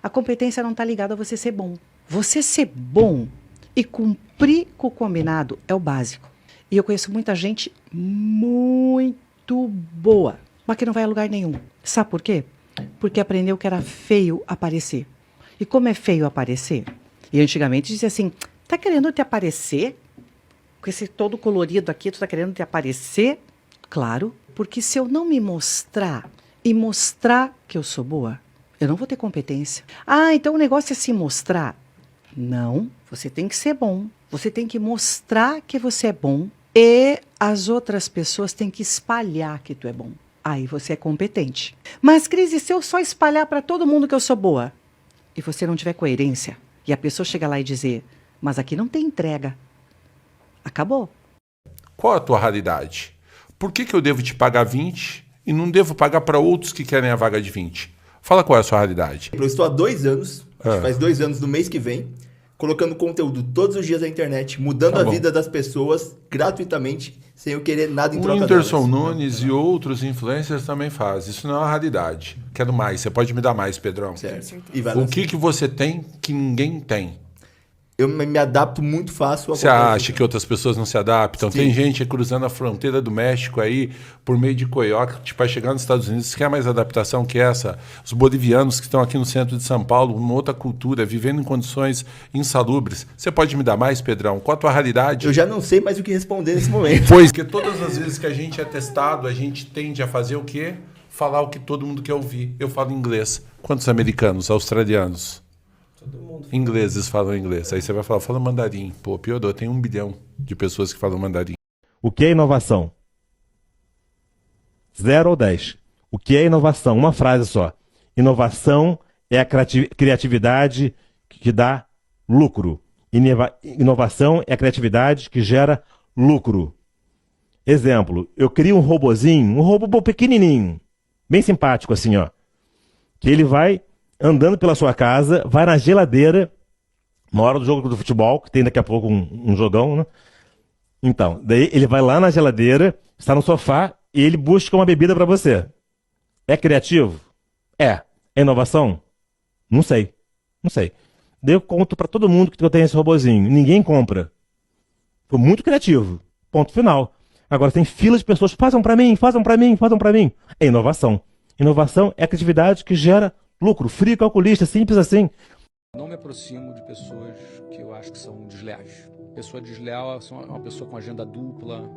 A competência não está ligada a você ser bom. Você ser bom e cumprir com o combinado é o básico. E eu conheço muita gente muito boa, mas que não vai a lugar nenhum. Sabe por quê? Porque aprendeu que era feio aparecer. E como é feio aparecer? E antigamente dizia assim, tá querendo te aparecer? Com esse todo colorido aqui, tu tá querendo te aparecer? Claro, porque se eu não me mostrar e mostrar que eu sou boa, eu não vou ter competência. Ah, então o negócio é se mostrar. Não, você tem que ser bom. Você tem que mostrar que você é bom e as outras pessoas têm que espalhar que tu é bom. Aí você é competente. Mas, Cris, e se eu só espalhar para todo mundo que eu sou boa? E você não tiver coerência? E a pessoa chega lá e dizer, mas aqui não tem entrega. Acabou. Qual a tua raridade? Por que eu devo te pagar 20 e não devo pagar para outros que querem a vaga de 20? Fala qual é a sua raridade. Eu estou há 2 anos, faz 2 anos no mês que vem, colocando conteúdo todos os dias na internet, mudando a vida das pessoas gratuitamente, sem eu querer nada em troca delas. O Whindersson Nunes e outros influencers também fazem. Isso não é uma raridade. Quero mais. Você pode me dar mais, Pedrão. Certo. O que você tem que ninguém tem? Eu me adapto muito fácil. Você acha que outras pessoas não se adaptam? Sim. Tem gente cruzando a fronteira do México aí por meio de coiote para chegar nos Estados Unidos. Você quer mais adaptação que essa? Os bolivianos que estão aqui no centro de São Paulo, uma outra cultura, vivendo em condições insalubres. Você pode me dar mais, Pedrão? Qual a tua raridade? Eu já não sei mais o que responder nesse momento. Pois, porque todas as vezes que a gente é testado, a gente tende a fazer o quê? Falar o que todo mundo quer ouvir. Eu falo inglês. Quantos americanos, australianos? Ingleses falam inglês. Aí você vai falar, fala mandarim. Pô, piorou, tem 1 bilhão de pessoas que falam mandarim. O que é inovação? 0 ou 10. O que é inovação? Uma frase só. Inovação é a criatividade que dá lucro. Inovação é a criatividade que gera lucro. Exemplo, eu crio um robozinho, um robô pequenininho, bem simpático assim, ó. Que ele vai andando pela sua casa, vai na geladeira, na hora do jogo do futebol, que tem daqui a pouco um jogão, né? Então, daí ele vai lá na geladeira, está no sofá e ele busca uma bebida para você. É criativo? É. É inovação? Não sei. Daí eu conto para todo mundo que eu tenho esse robozinho. Ninguém compra. Foi muito criativo. Ponto final. Agora tem filas de pessoas, façam para mim. É inovação. Inovação é a criatividade que gera lucro, frio, calculista, simples assim. Não me aproximo de pessoas que eu acho que são desleais. Pessoa desleal é uma pessoa com agenda dupla,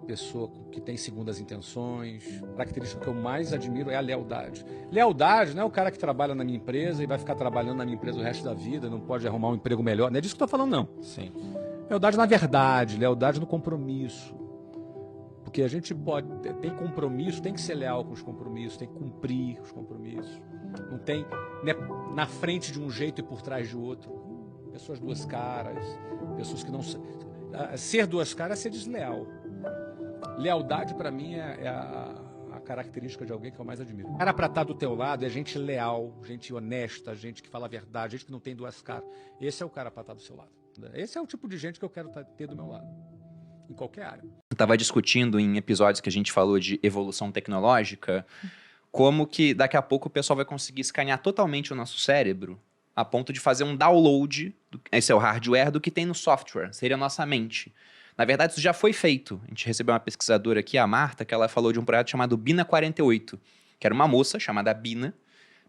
pessoa que tem segundas intenções. A característica que eu mais admiro é a lealdade. Lealdade não é o cara que trabalha na minha empresa e vai ficar trabalhando na minha empresa o resto da vida, não pode arrumar um emprego melhor. Não é disso que eu estou falando, não. Sim. Lealdade na verdade, lealdade no compromisso. Porque a gente tem compromisso, tem que ser leal com os compromissos, tem que cumprir os compromissos. Não tem na frente de um jeito e por trás de outro. Pessoas duas caras, pessoas que não... Ser duas caras é ser desleal. Lealdade, para mim, é a característica de alguém que eu mais admiro. O cara para estar do teu lado é gente leal, gente honesta, gente que fala a verdade, gente que não tem duas caras. Esse é o cara para estar do seu lado. Esse é o tipo de gente que eu quero ter do meu lado. Em qualquer área. Eu estava discutindo em episódios que a gente falou de evolução tecnológica, como que daqui a pouco o pessoal vai conseguir escanear totalmente o nosso cérebro a ponto de fazer um download, esse é o hardware, do que tem no software, seria a nossa mente. Na verdade, isso já foi feito. A gente recebeu uma pesquisadora aqui, a Marta, que ela falou de um projeto chamado Bina 48, que era uma moça chamada Bina.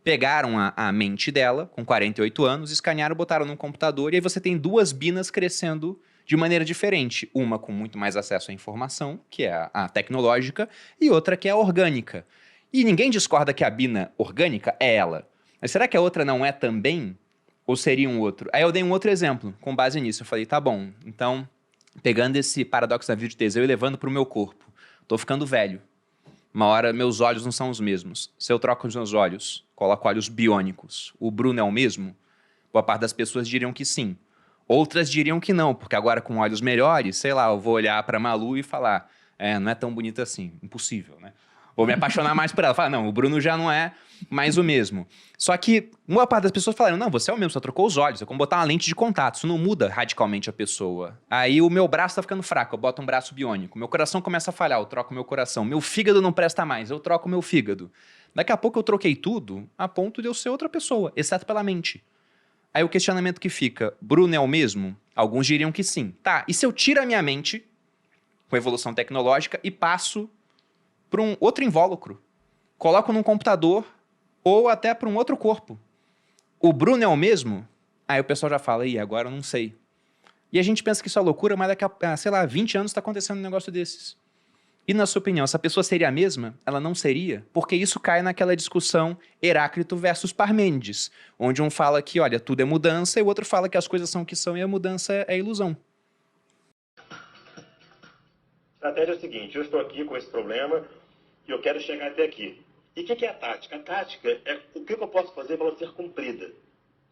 Pegaram a mente dela, com 48 anos, escanearam, botaram num computador, e aí você tem 2 binas crescendo de maneira diferente. Uma com muito mais acesso à informação, que é a tecnológica, e outra que é a orgânica. E ninguém discorda que a bina orgânica é ela. Mas será que a outra não é também? Ou seria um outro? Aí eu dei um outro exemplo, com base nisso. Eu falei, tá bom, então, pegando esse paradoxo da vida de Teseu e levando para o meu corpo. Tô ficando velho. Uma hora, meus olhos não são os mesmos. Se eu troco os meus olhos, coloco olhos biônicos, o Bruno é o mesmo? Boa parte das pessoas diriam que sim. Outras diriam que não, porque agora com olhos melhores, sei lá, eu vou olhar para Malu e falar, não é tão bonita assim, impossível, né? Vou me apaixonar mais por ela. Falar, não, o Bruno já não é mais o mesmo. Só que uma parte das pessoas falaram, não, você é o mesmo, só trocou os olhos, é como botar uma lente de contato, isso não muda radicalmente a pessoa. Aí o meu braço tá ficando fraco, eu boto um braço biônico. Meu coração começa a falhar, eu troco meu coração. Meu fígado não presta mais, eu troco meu fígado. Daqui a pouco eu troquei tudo a ponto de eu ser outra pessoa, exceto pela mente. Aí o questionamento que fica, Bruno é o mesmo? Alguns diriam que sim. Tá, e se eu tiro a minha mente com a evolução tecnológica e passo para um outro invólucro? Coloco num computador ou até para um outro corpo. O Bruno é o mesmo? Aí o pessoal já fala, e agora eu não sei. E a gente pensa que isso é loucura, mas daqui a, sei lá, 20 anos está acontecendo um negócio desses. E na sua opinião, essa pessoa seria a mesma? Ela não seria? Porque isso cai naquela discussão Heráclito versus Parmênides, onde um fala que, olha, tudo é mudança, e o outro fala que as coisas são o que são e a mudança é ilusão. A estratégia é a seguinte, eu estou aqui com esse problema e eu quero chegar até aqui. E o que é a tática? A tática é o que eu posso fazer para ela ser cumprida.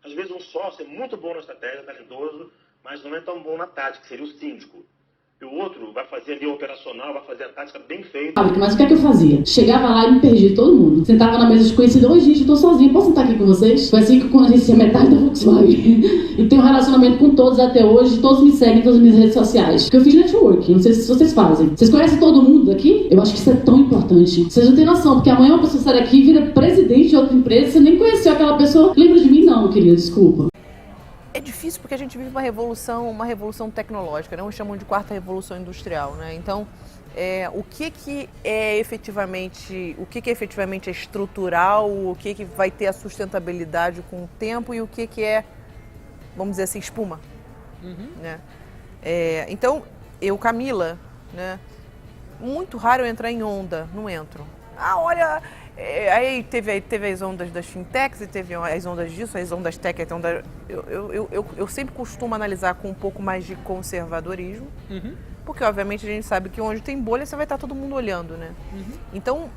Às vezes um sócio é muito bom na estratégia, talentoso, mas não é tão bom na tática, que seria o síndico. E o outro vai fazer ali o operacional, vai fazer a tática bem feita. Mas o que é que eu fazia? Chegava lá e me perdi todo mundo. Sentava na mesa desconhecida, oi gente, eu tô sozinha, posso sentar aqui com vocês? Foi assim que eu conheci a metade da Volkswagen. E tenho um relacionamento com todos até hoje, todos me seguem em todas as minhas redes sociais. Porque eu fiz networking, não sei se vocês fazem. Vocês conhecem todo mundo aqui? Eu acho que isso é tão importante. Vocês não têm noção, porque amanhã uma pessoa sai daqui e vira presidente de outra empresa, você nem conheceu aquela pessoa. Lembra de mim? Não, querida, desculpa. É difícil porque a gente vive uma revolução tecnológica, né? Uns chamam de quarta revolução industrial, né? Então, o que é efetivamente é estrutural, o que vai ter a sustentabilidade com o tempo e o que é, vamos dizer assim, espuma, né? Então, eu, Camila, né? Muito raro eu entrar em onda, não entro. Ah, olha... Aí teve as ondas das fintechs e teve as ondas disso, as ondas tech, eu sempre costumo analisar com um pouco mais de conservadorismo, porque obviamente a gente sabe que onde tem bolha você vai estar todo mundo olhando, né? Então,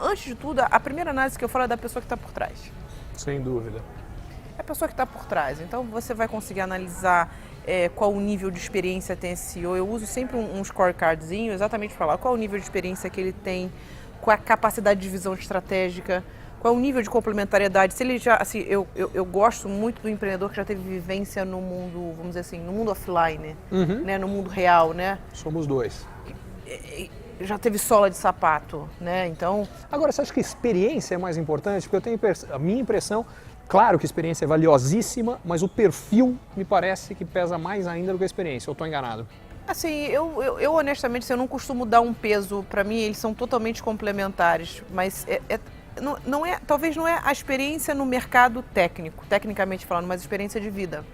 antes de tudo, a primeira análise que eu falo é da pessoa que está por trás. Sem dúvida. É a pessoa que está por trás, então você vai conseguir analisar qual o nível de experiência tem esse CEO. Eu uso sempre um scorecardzinho exatamente para falar qual o nível de experiência que ele tem, qual a capacidade de visão estratégica, qual o nível de complementariedade. Se ele já, assim, eu gosto muito do empreendedor que já teve vivência no mundo, vamos dizer assim, no mundo offline, né, no mundo real, né? Somos dois. Já teve sola de sapato, né? Então... Agora, você acha que experiência é mais importante? Porque eu tenho a minha impressão, claro que a experiência é valiosíssima, mas o perfil me parece que pesa mais ainda do que a experiência. Eu estou enganado? Assim, eu honestamente, eu não costumo dar um peso, para mim eles são totalmente complementares, mas talvez não é a experiência no mercado técnico, tecnicamente falando, mas a experiência de vida.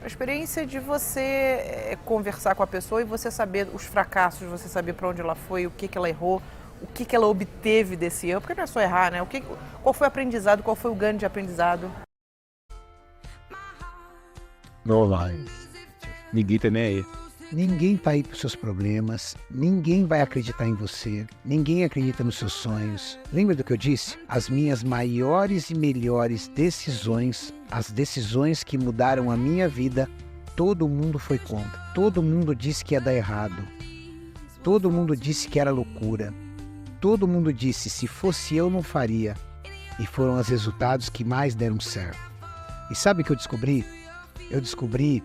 A experiência de você conversar com a pessoa e você saber os fracassos, você saber para onde ela foi, o que ela errou, o que ela obteve desse erro, porque não é só errar, né? Qual foi o aprendizado, qual foi o ganho de aprendizado. No lies. Ninguém tá nem aí. Ninguém tá aí pros seus problemas, ninguém vai acreditar em você, ninguém acredita nos seus sonhos. Lembra do que eu disse? As minhas maiores e melhores decisões, as decisões que mudaram a minha vida, todo mundo foi contra. Todo mundo disse que ia dar errado. Todo mundo disse que era loucura. Todo mundo disse, se fosse eu não faria. E foram os resultados que mais deram certo. E sabe o que eu descobri? Eu descobri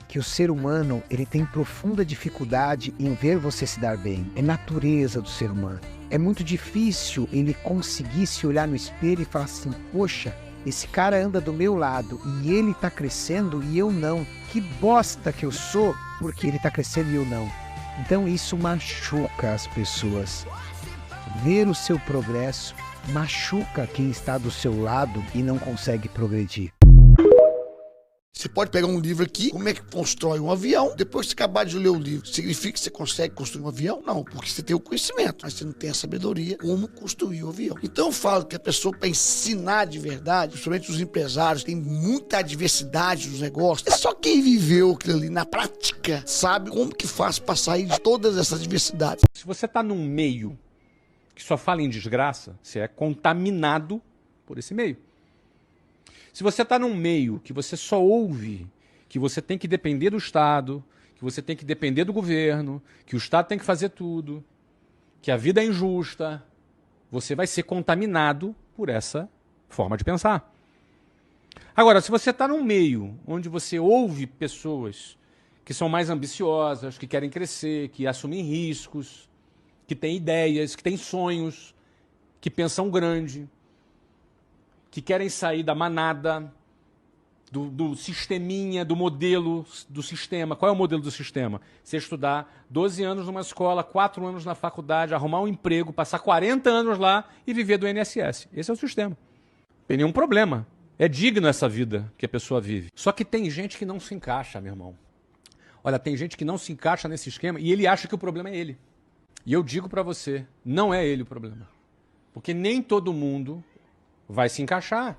que o ser humano ele tem profunda dificuldade em ver você se dar bem. É natureza do ser humano. É muito difícil ele conseguir se olhar no espelho e falar assim, poxa, esse cara anda do meu lado e ele tá crescendo e eu não. Que bosta que eu sou porque ele tá crescendo e eu não. Então isso machuca as pessoas. Ver o seu progresso machuca quem está do seu lado e não consegue progredir. Você pode pegar um livro aqui, como é que constrói um avião, depois que você acabar de ler o livro, significa que você consegue construir um avião? Não, porque você tem o conhecimento, mas você não tem a sabedoria como construir o avião. Então eu falo que a pessoa para ensinar de verdade, principalmente os empresários, tem muita adversidade nos negócios. É só quem viveu aquilo ali na prática sabe como que faz para sair de todas essas adversidades. Se você está num meio que só fala em desgraça, você é contaminado por esse meio. Se você está num meio que você só ouve que você tem que depender do Estado, que você tem que depender do governo, que o Estado tem que fazer tudo, que a vida é injusta, você vai ser contaminado por essa forma de pensar. Agora, se você está num meio onde você ouve pessoas que são mais ambiciosas, que querem crescer, que assumem riscos, que têm ideias, que têm sonhos, que pensam grande, que querem sair da manada, do sisteminha, do modelo do sistema. Qual é o modelo do sistema? Você estudar 12 anos numa escola, 4 anos na faculdade, arrumar um emprego, passar 40 anos lá e viver do INSS. Esse é o sistema. Não tem nenhum problema. É digno essa vida que a pessoa vive. Só que tem gente que não se encaixa, meu irmão. Olha, tem gente que não se encaixa nesse esquema e ele acha que o problema é ele. E eu digo para você, não é ele o problema. Porque nem todo mundo vai se encaixar.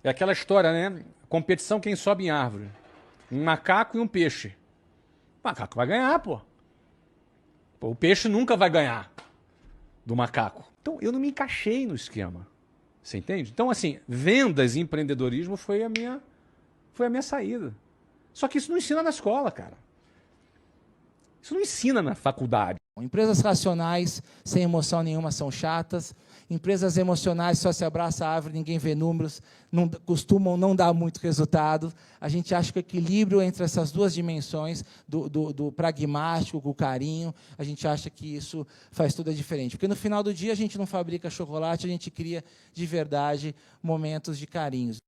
É aquela história, né? Competição quem sobe em árvore. Um macaco e um peixe. O macaco vai ganhar, pô. O peixe nunca vai ganhar do macaco. Então, eu não me encaixei no esquema. Você entende? Então, assim, vendas e empreendedorismo foi a minha saída. Só que isso não ensina na escola, cara. Isso não ensina na faculdade. Empresas racionais, sem emoção nenhuma, são chatas. Empresas emocionais, só se abraça a árvore, ninguém vê números, costumam não dar muito resultado. A gente acha que o equilíbrio entre essas duas dimensões, do pragmático com o carinho, a gente acha que isso faz toda a diferença. Porque, no final do dia, a gente não fabrica chocolate, a gente cria, de verdade, momentos de carinhos.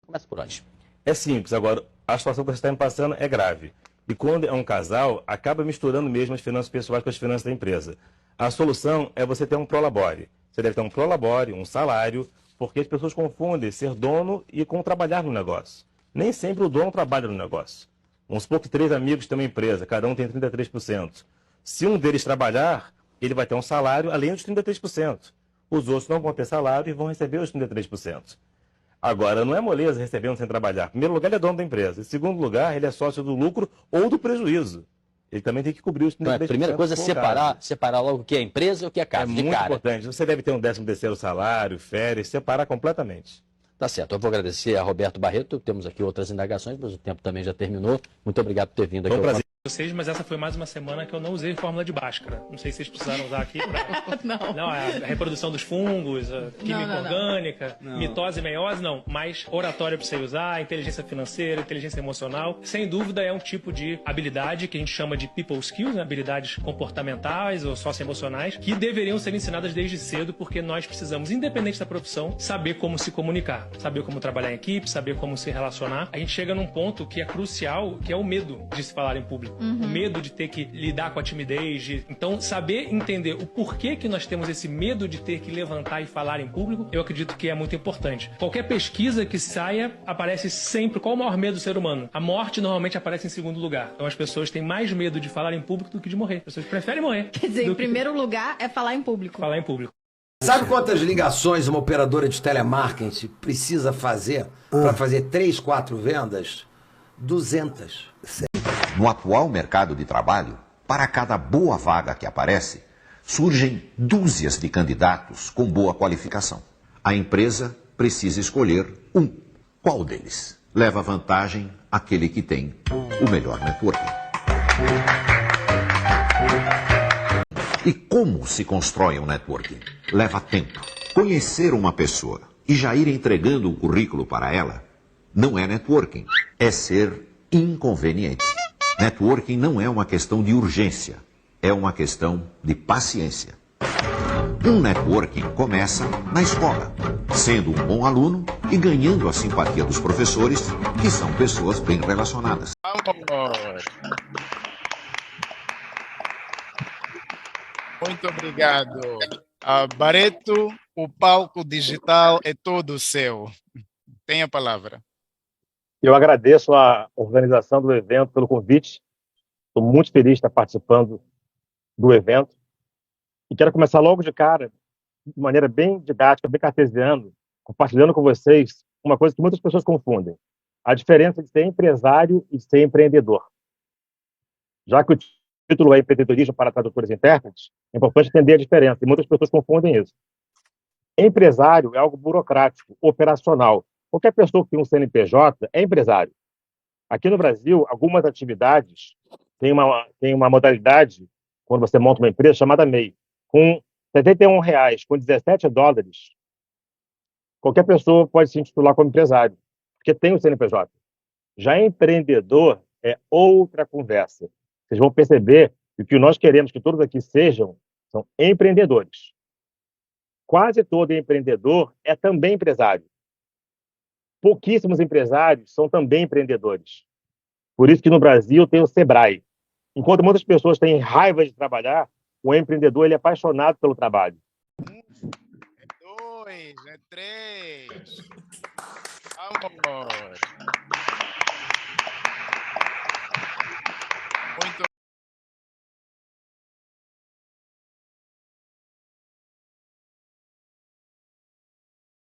Começa por onde? É simples. Agora, a situação que você está me passando é grave. E quando é um casal, acaba misturando mesmo as finanças pessoais com as finanças da empresa. A solução é você ter um prolabore. Você deve ter um prolabore, um salário, porque as pessoas confundem ser dono e com trabalhar no negócio. Nem sempre o dono trabalha no negócio. Vamos supor que 3 amigos têm uma empresa, cada um tem 33%. Se um deles trabalhar, ele vai ter um salário além dos 33%. Os outros não vão ter salário e vão receber os 33%. Agora, não é moleza recebendo sem trabalhar. Em primeiro lugar, ele é dono da empresa. Em segundo lugar, ele é sócio do lucro ou do prejuízo. Ele também tem que cobrir os 33%. Então, a primeira coisa é separar logo o que é a empresa e o que é a casa. É muito importante. Você deve ter um 13º salário, férias, separar completamente. Tá certo. Eu vou agradecer a Roberto Barreto. Temos aqui outras indagações, mas o tempo também já terminou. Muito obrigado por ter vindo aqui. Foi um prazer. Vocês, mas essa foi mais uma semana que eu não usei fórmula de Bhaskara. Não sei se vocês precisaram usar aqui. Pra... Não, a reprodução dos fungos, a química orgânica, mitose e meiose, não. Mas oratória para você usar, inteligência financeira, inteligência emocional. Sem dúvida é um tipo de habilidade que a gente chama de people skills, né? Habilidades comportamentais ou socioemocionais, que deveriam ser ensinadas desde cedo, porque nós precisamos, independente da profissão, saber como se comunicar, saber como trabalhar em equipe, saber como se relacionar. A gente chega num ponto que é crucial, que é o medo de se falar em público. O medo de ter que lidar com a timidez. Então, saber entender o porquê que nós temos esse medo de ter que levantar e falar em público, eu acredito que é muito importante. Qualquer pesquisa que saia, aparece sempre qual o maior medo do ser humano. A morte normalmente aparece em segundo lugar. Então, as pessoas têm mais medo de falar em público do que de morrer. As pessoas preferem morrer. Quer dizer, em primeiro lugar é falar em público. Falar em público. Sabe quantas ligações uma operadora de telemarketing precisa fazer para fazer 3, 4 vendas? 200. No atual mercado de trabalho, para cada boa vaga que aparece, surgem dúzias de candidatos com boa qualificação. A empresa precisa escolher um. Qual deles? Leva vantagem aquele que tem o melhor networking. E como se constrói um networking? Leva tempo. Conhecer uma pessoa e já ir entregando o currículo para ela não é networking, é ser inconveniente. Networking não é uma questão de urgência, é uma questão de paciência. Um networking começa na escola, sendo um bom aluno e ganhando a simpatia dos professores, que são pessoas bem relacionadas. Muito obrigado. Barreto, o palco digital é todo seu. Tem a palavra. Eu agradeço a organização do evento pelo convite. Estou muito feliz de estar participando do evento. E quero começar logo de cara, de maneira bem didática, bem cartesiana, compartilhando com vocês uma coisa que muitas pessoas confundem. A diferença de ser empresário e ser empreendedor. Já que o título é Empreendedorismo para Tradutores e Intérpretes, é importante entender a diferença, e muitas pessoas confundem isso. Empresário é algo burocrático, operacional. Qualquer pessoa que tem um CNPJ é empresário. Aqui no Brasil, algumas atividades têm uma modalidade, quando você monta uma empresa, chamada MEI. Com R$71, com $17, qualquer pessoa pode se intitular como empresário, porque tem o CNPJ. Já empreendedor é outra conversa. Vocês vão perceber que o que nós queremos que todos aqui sejam são empreendedores. Quase todo empreendedor é também empresário. Pouquíssimos empresários são também empreendedores. Por isso que no Brasil tem o Sebrae. Enquanto muitas pessoas têm raiva de trabalhar, o empreendedor ele é apaixonado pelo trabalho. 2, 3. Vamos.